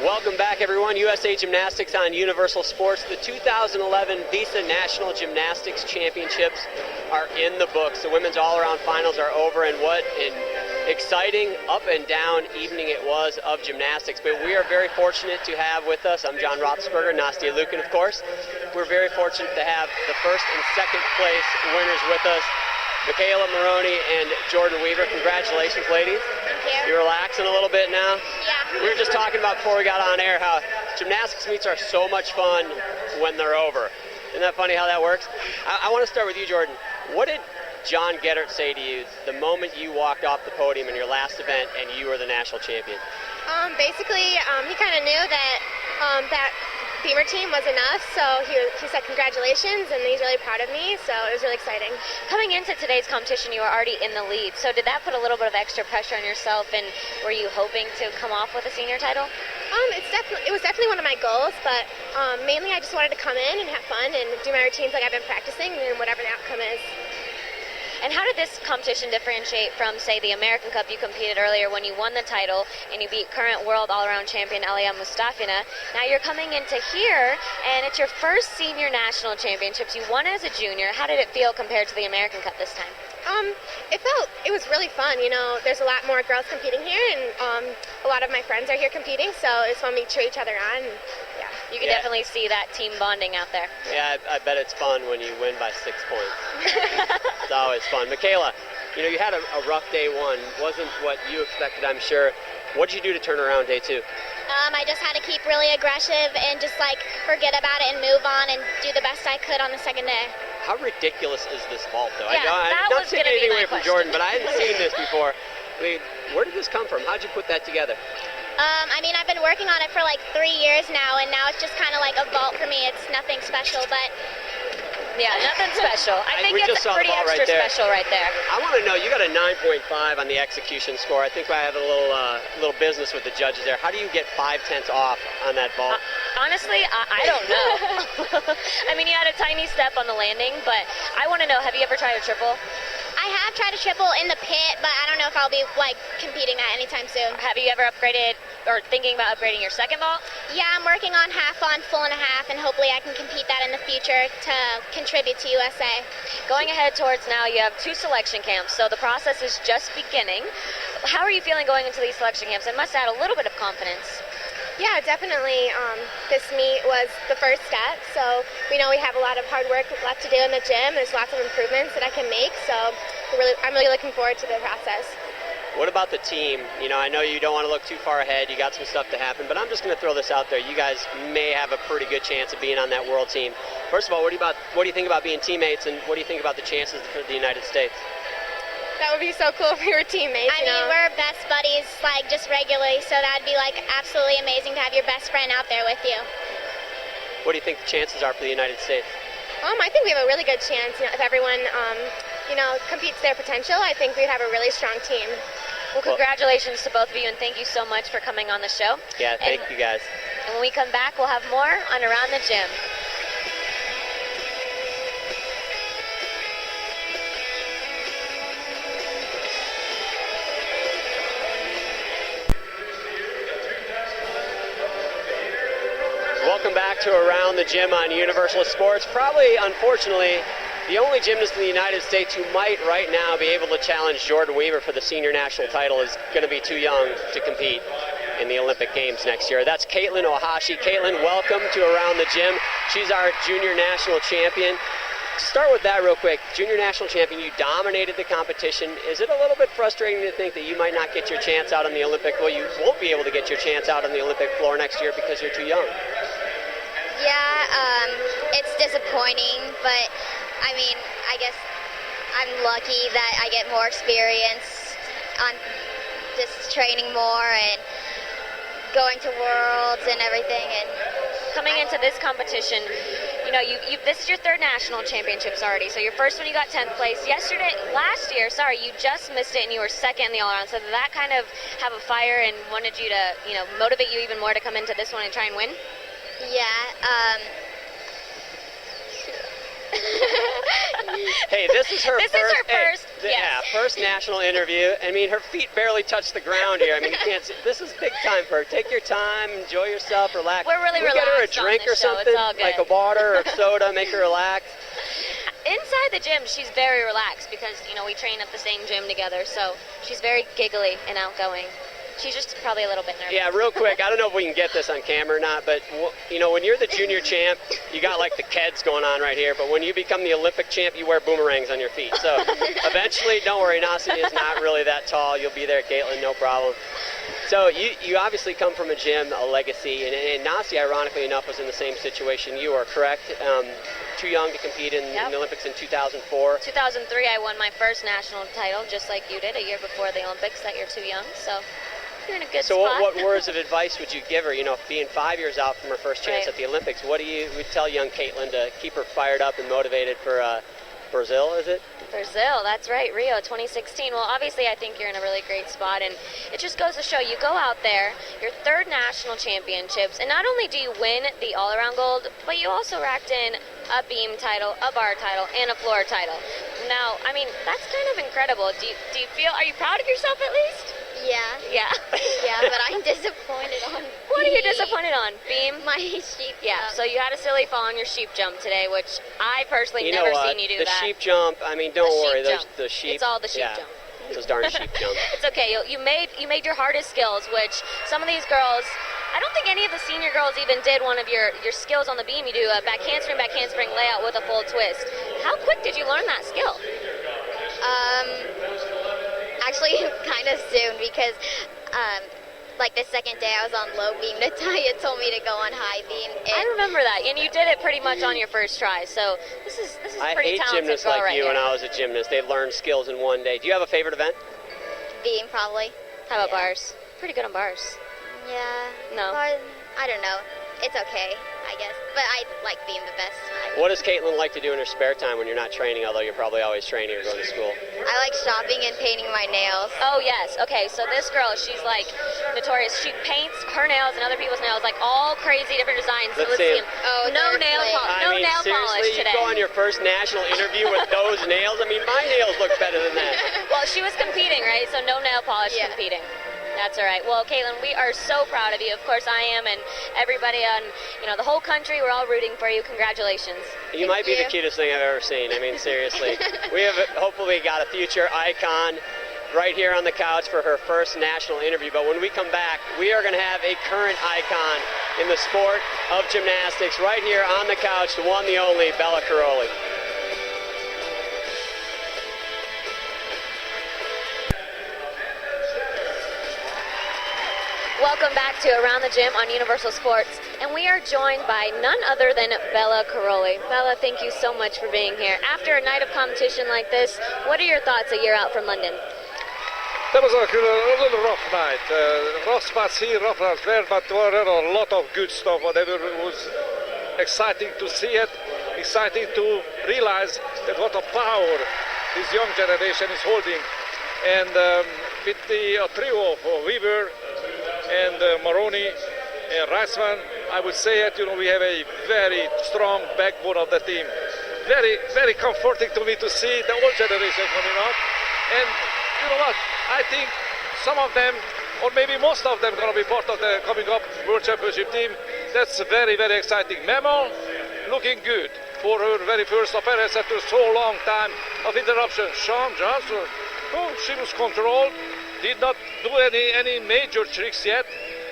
Welcome back, everyone. USA Gymnastics on Universal Sports. The 2011 Visa National Gymnastics Championships are in the books. The women's all-around finals are over, and what an exciting up and down evening it was of gymnastics. But we are very fortunate to have with us, I'm John Roethlisberger, Nastia Lukin, of course. We're very fortunate to have the first and second place winners with us, Michaela Maroney and Jordan Weaver. Congratulations, ladies. Thank you. You're relaxing a little bit now? Yeah. We were just talking about before we got on air how gymnastics meets are so much fun when they're over. Isn't that funny how that works? I want to start with you, Jordan. What did John Geddert say to you the moment you walked off the podium in your last event and you were the national champion? Basically, he kind of knew that that Beamer team was enough, so he said congratulations, and he's really proud of me, so it was really exciting. Coming into today's competition, you were already in the lead, so did that put a little bit of extra pressure on yourself, and were you hoping to come off with a senior title? It was definitely one of my goals, but mainly I just wanted to come in and have fun and do my routines like I've been practicing, and whatever the outcome is. And how did this competition differentiate from, say, the American Cup you competed earlier when you won the title and you beat current world all-around champion Alia Mustafina? Now you're coming into here, and it's your first senior national championships. You won as a junior. How did it feel compared to the American Cup this time? It was really fun. You know, there's a lot more girls competing here, and a lot of my friends are here competing, so it's fun to cheer each other on. And, yeah. You can definitely see that team bonding out there. Yeah, I bet it's fun when you win by 6 points. It's always fun. Michaela, you had a rough day one. Wasn't what you expected, I'm sure. What did you do to turn around day two? I just had to keep really aggressive and just forget about it and move on and do the best I could on the second day. How ridiculous is this vault, though? Yeah, I don't take anything away from question. Jordan, but I hadn't seen this before. I mean, where did this come from? How'd you put that together? I've been working on it for 3 years now, and now it's just kind of like a vault for me. It's nothing special, but... Yeah, nothing special. I think it's pretty extra special right there. I want to know, you got a 9.5 on the execution score. I think I have a little business with the judges there. How do you get 5/10 off on that vault? Honestly, I don't know. You had a tiny step on the landing, but I want to know, have you ever tried a triple? I have tried a triple in the pit, but I don't know if I'll be competing that anytime soon. Have you ever upgraded or thinking about upgrading your second vault? Yeah, I'm working on half on, full and a half, and hopefully I can compete that in the future to contribute to USA. Going ahead towards now, you have 2 selection camps, so the process is just beginning. How are you feeling going into these selection camps? It must add a little bit of confidence. Yeah, definitely. This meet was the first step, so we know we have a lot of hard work left to do in the gym. There's lots of improvements that I can make, so I'm really looking forward to the process. What about the team? I know you don't want to look too far ahead. You got some stuff to happen, but I'm just going to throw this out there. You guys may have a pretty good chance of being on that world team. First of all, what do you think about being teammates, and what do you think about the chances for the United States? That would be so cool if we were teammates. We're best buddies, just regularly, so that'd be absolutely amazing to have your best friend out there with you. What do you think the chances are for the United States? I think we have a really good chance. If everyone, competes their potential, I think we'd have a really strong team. Well, congratulations to both of you, and thank you so much for coming on the show. Yeah, thank you guys. And when we come back, we'll have more on Around the Gym. Welcome back to Around the Gym on Universal Sports. Probably, unfortunately, the only gymnast in the United States who might right now be able to challenge Jordan Weaver for the senior national title is going to be too young to compete in the Olympic Games next year. That's Kaitlin Ohashi. Kaitlin, welcome to Around the Gym. She's our junior national champion. Start with that real quick. Junior national champion, you dominated the competition. Is it a little bit frustrating to think that you might not get your chance out on the Olympic, well, you won't be able to get your chance out on the Olympic floor next year because you're too young? Yeah, it's disappointing, but I guess I'm lucky that I get more experience on just training more and going to worlds and everything. And coming into this competition, this is your third national championships already. So your first one, you got 10th place. Last year, you just missed it and you were second in the all-around. So did that kind of have a fire and wanted you to, motivate you even more to come into this one and try and win? Yeah, Hey, this is her first. Yeah, first national interview. I mean, her feet barely touch the ground here. I mean, you can't see. This is big time for her. Take your time, enjoy yourself, relax. We're really relaxed. Get her a relaxed on drink this or show. something, It's all good. like a water or soda, make her relax. Inside the gym, she's very relaxed because, you know, we train at the same gym together, so she's very giggly and outgoing. She's just probably a little bit nervous. Yeah, real quick, I don't know if we can get this on camera or not, but, you know, when you're the junior champ, you got like the Keds going on right here, but when you become the Olympic champ, you wear boomerangs on your feet. So eventually, don't worry, Nasi is not really that tall. You'll be there, Kaitlin, no problem. So you obviously come from a gym, a legacy, and Nasi, ironically enough, was in the same situation you are, correct? Too young to compete in the Olympics in 2004. 2003, I won my first national title, just like you did, a year before the Olympics, that you're too young, so you're in a good so spot. So what words of advice would you give her, you know, being 5 years out from her first chance at the Olympics? What do you would tell young Kaitlin to keep her fired up and motivated for Brazil, is it? Brazil, that's right, Rio 2016. Well, obviously, I think you're in a really great spot, and it just goes to show you go out there, your third national championships, and not only do you win the all-around gold, but you also racked in a beam title, a bar title, and a floor title. Now, I mean, that's kind of incredible. Do you feel, are you proud of yourself at least? Yeah. Yeah. Yeah, but I'm disappointed on What are you disappointed on? Beam? my sheep Yeah, jump. so you had a silly fall on your sheep jump today, which I personally never seen you do the that. sheep jump, I mean, don't worry, jump. the sheep. It's all the sheep yeah, jump. Those darn sheep jumps. It's okay. You made your hardest skills, which some of these girls, I don't think any of the senior girls even did one of your skills on the beam. You do a back handspring layout with a full twist. How quick did you learn that skill? Actually, kind of soon because, like the second day I was on low beam, Natalia told me to go on high beam. I remember that, and you did it pretty much on your first try. So this is I pretty hate talented gymnasts girl like right you here. when I was a gymnast. They learn skills in one day. Do you have a favorite event? Beam, probably. How about bars? Pretty good on bars. Yeah. No. But, I don't know. It's okay, I guess. But I like being the best. What does Kaitlin like to do in her spare time when you're not training, although you're probably always training or going to school? I like shopping and painting my nails. Oh, yes. Okay, so this girl, she's like notorious. She paints her nails and other people's nails, like all crazy different designs. Let's so let's see see them. Oh, no they're nail flaky. polish. I No mean, nail seriously, polish today. you go on your first national interview with those nails? I mean, my nails look better than that. Well, she was competing, right? So no nail polish competing. That's all right. Well, Kaitlin, we are so proud of you. Of course, I am, and everybody on, the whole country. We're all rooting for you. Congratulations. You might be the cutest thing I've ever seen. I mean, seriously. We have hopefully got a future icon right here on the couch for her first national interview. But when we come back, we are going to have a current icon in the sport of gymnastics right here on the couch, the one, the only, Bella Karolyi. Welcome back to Around the Gym on Universal Sports, and we are joined by none other than Bella Karolyi. Bella, thank you so much for being here. After a night of competition like this, what are your thoughts a year out from London? That was a little rough night. Rough spots here, rough spots there, but there were a lot of good stuff. Whatever, it was exciting to see it, exciting to realize that what a power this young generation is holding. And with the trio of Weaver and Maroney and Reisman, I would say that we have a very strong backbone of the team. Very, very comforting to me to see the old generation coming up. And you know what? I think some of them, or maybe most of them, are going to be part of the coming up World Championship team. That's very, very exciting. Memo looking good for her very first appearance after so long time of interruption. Sean Johnson, she was controlled. Did not do any major tricks yet.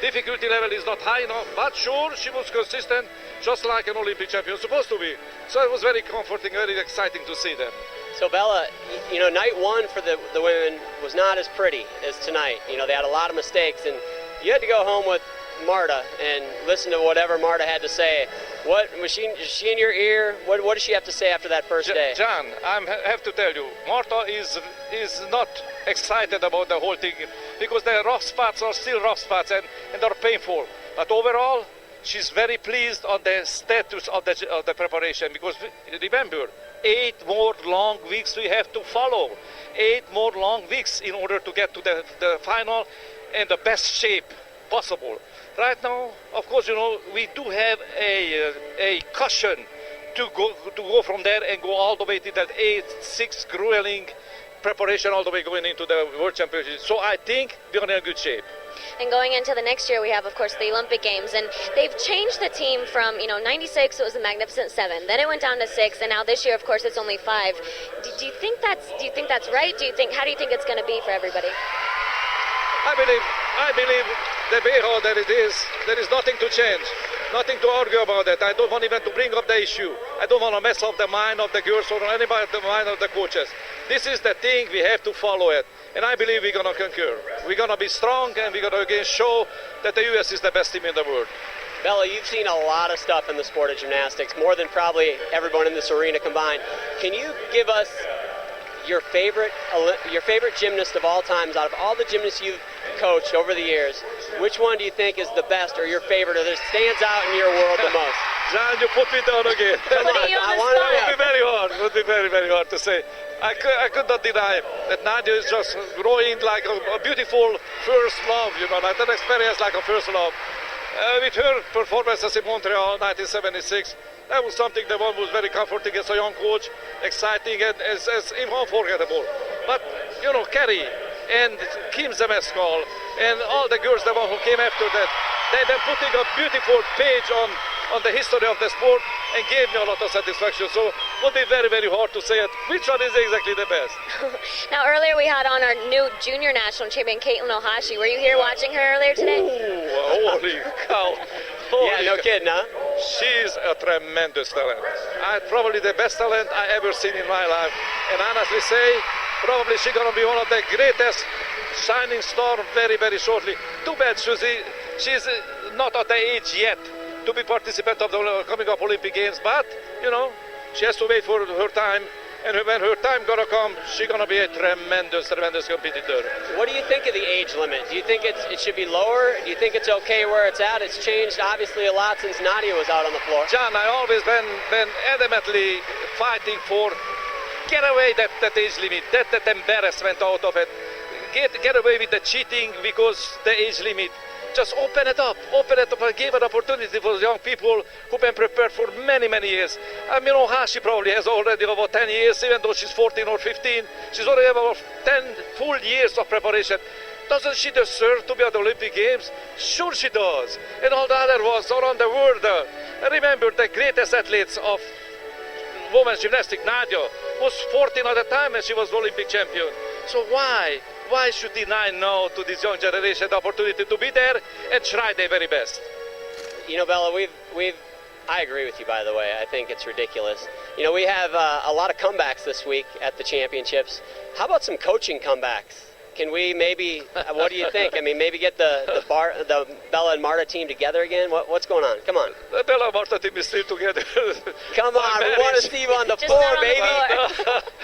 Difficulty level is not high enough, but sure, she was consistent, just like an Olympic champion supposed to be. So it was very comforting, very exciting to see them. So Bella, night one for the women was not as pretty as tonight. They had a lot of mistakes, and you had to go home with Marta and listen to whatever Marta had to say. What was she in your ear? What does she have to say after that first day? John, I have to tell you, Marta is not excited about the whole thing because the rough spots are still rough spots and they're painful. But overall, she's very pleased on the status of the preparation because remember, 8 more long weeks we have to follow. 8 more long weeks in order to get to the final and the best shape possible. Right now, of course, we do have a cushion to go from there and go all the way to that 8-6 grueling preparation all the way going into the World Championship. So I think we're in a good shape. And going into the next year, we have, of course, the Olympic Games, and they've changed the team from, 96, it was the Magnificent Seven. Then it went down to 6, and now this year, of course, it's only 5. Do you think that's right? How do you think it's going to be for everybody? I believe the way how that it is, there is nothing to change, nothing to argue about it. I don't want even to bring up the issue. I don't want to mess up the mind of the girls or anybody, the mind of the coaches. This is the thing, we have to follow it. And I believe we're going to conquer. We're going to be strong, and we're going to again show that the U.S. is the best team in the world. Bella, you've seen a lot of stuff in the sport of gymnastics, more than probably everyone in this arena combined. Can you give us your favorite gymnast of all times, out of all the gymnasts you've coached over the years? Which one do you think is the best, or your favorite, or that stands out in your world the most? John, you put me down again. Come on, I want to know. It would be very hard. It would be very, very hard to say. I could not deny that Nadia is just growing like a beautiful first love, like an experience like a first love. With her performances in Montreal, 1976, that was something that one was very comforting as a young coach, exciting and as unforgettable. But, Kerry and Kim Zemeskal and all the girls, the one who came after that, they've been putting a beautiful page on the history of the sport and gave me a lot of satisfaction. So it would be very, very hard to say it. Which one is exactly the best? Now, earlier we had on our new junior national champion, Kaitlin Ohashi. Were you here watching her earlier today? Ooh, holy cow. Yeah, no kidding, huh? She's a tremendous talent. Probably the best talent I ever seen in my life. And honestly say, probably she's going to be one of the greatest shining star very, very shortly. Too bad she's not at the age yet to be participant of the coming up Olympic Games, but, she has to wait for her time, and when her time gonna come, she's gonna be a tremendous, tremendous competitor. What do you think of the age limit? Do you think it should be lower? Do you think it's okay where it's at? It's changed, obviously, a lot since Nadia was out on the floor. John, I always been adamantly fighting for get away that age limit, that embarrassment out of it. Get away with the cheating because the age limit. Just open it up and give an opportunity for young people who've been prepared for many, many years. I mean, Ohashi probably has already about 10 years, even though she's 14 or 15. She's already about 10 full years of preparation. Doesn't she deserve to be at the Olympic Games? Sure she does. And all the other ones around the world. Remember, the greatest athletes of women's gymnastics, Nadia, was 14 at the time and she was Olympic champion. So why should deny now to this young generation the opportunity to be there and try their very best? Bella, I agree with you, by the way. I think it's ridiculous. We have a lot of comebacks this week at the championships. How about some coaching comebacks? Can we maybe, what do you think? I mean, maybe get the Bella and Marta team together again? What's going on? Come on. The Bella and Marta team is still together. Come on, we want to see you on the floor, baby.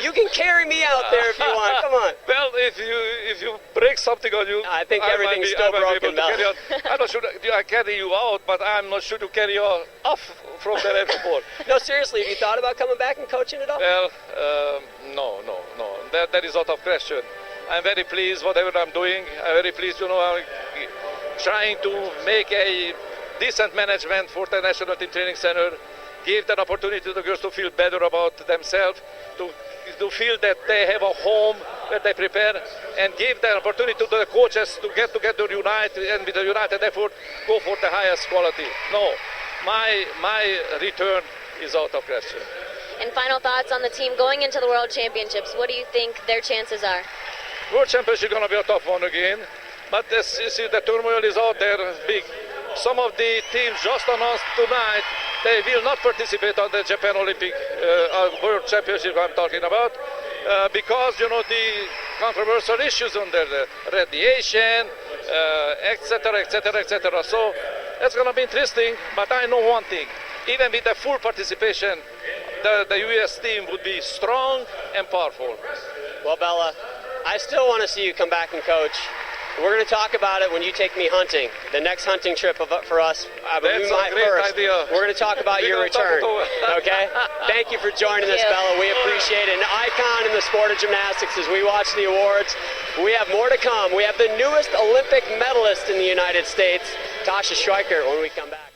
You can carry me out there if you want. Come on. Well, if you break something on you, I think everything's still broken, Bella. I'm not sure I carry you out, but I'm not sure to carry you off from the airport. No, seriously, have you thought about coming back and coaching at all? Well, no. That is out of question. I'm very pleased whatever I'm doing. I'm very pleased, I'm trying to make a decent management for the National Team Training Center, give that opportunity to the girls to feel better about themselves, to feel that they have a home where they prepare, and give the opportunity to the coaches to get together, unite, and with a united effort, go for the highest quality. No, my return is out of question. And final thoughts on the team going into the World Championships. What do you think their chances are? World Championship is going to be a tough one again, but as you see, the turmoil is out there big. Some of the teams just announced tonight they will not participate on the Japan Olympic World Championship I'm talking about because, the controversial issues on there, the radiation, etc. So that's going to be interesting, but I know one thing. Even with the full participation, the U.S. team would be strong and powerful. Well, Bella, I still want to see you come back and coach. We're going to talk about it when you take me hunting. The next hunting trip for us, That's a great idea. We're going to talk about your return. Okay? Thank you for joining us, Bella. We appreciate it. An icon in the sport of gymnastics as we watch the awards. We have more to come. We have the newest Olympic medalist in the United States, Tasha Schweiker, when we come back.